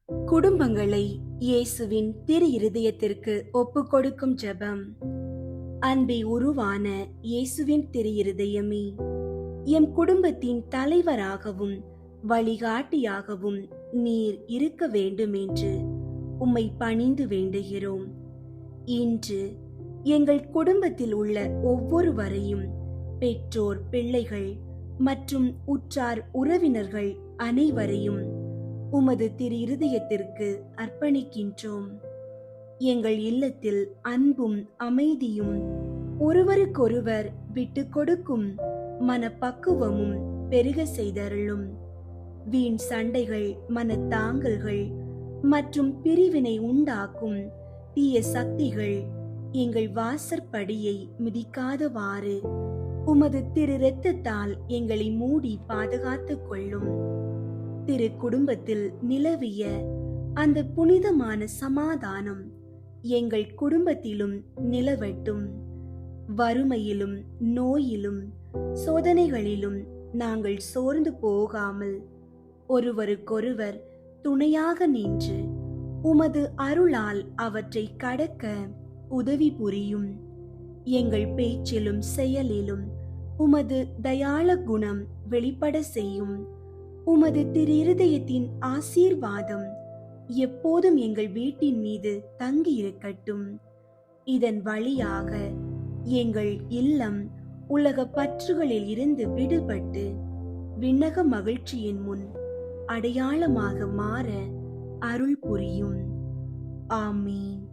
குடும்பங்களை இயேசுவின் திரு இருதயத்திற்கு ஒப்புக் கொடுக்கும் ஜெபம். அன்பே உருவான இயேசுவின் திரு இருதயமே, எம் குடும்பத்தின் தலைவராகவும் வழிகாட்டியாகவும் நீர் இருக்க வேண்டும் என்று உம்மை பணிந்து வேண்டுகிறோம். இன்று எங்கள் குடும்பத்தில் உள்ள ஒவ்வொருவரையும், பெற்றோர், பிள்ளைகள் மற்றும் உற்றார் உறவினர்கள் அனைவரையும் உமது திரு இருதயத்திற்கு அர்ப்பணிக்கின்றோம். எங்கள் இல்லத்தில் அன்பும் அமைதியும் ஒருவருக்கொருவர் விட்டு கொடுக்கும் மனப்பக்குவமும் பெருக செய்தருளும். வீண் சண்டைகள், மனத்தாங்கல்கள் மற்றும் பிரிவினை உண்டாக்கும் தீய சக்திகள் எங்கள் வாசற்படியை மிதிக்காதவாறு உமது திரு இரத்தத்தால் எங்களை மூடி பாதுகாத்துக் கொள்ளும். திரு குடும்பத்தில் நிலவிய அந்த புனிதமான சமாதானம் எங்கள் குடும்பத்திலும் நிலவட்டும். வறுமையிலும் நோயிலும் சோதனைகளிலும் நாங்கள் சோர்ந்து போகாமல் ஒருவருக்கொருவர் துணையாக நின்று உமது அருளால் அவற்றை கடக்க உதவி புரியும். எங்கள் பேச்சிலும் செயலிலும் உமது தயாள குணம் வெளிப்பட செய்யும். உமது திரு இருதயத்தின் ஆசீர்வாதம் எப்போதும் எங்கள் வீட்டின் மீது தங்கி இருக்கட்டும். இதன் வழியாக எங்கள் இல்லம் உலக பற்றுகளில் இருந்து விடுபட்டு விண்ணக மகிழ்ச்சியின் முன் அடையாளமாக மாற அருள் புரியும். ஆமீன்.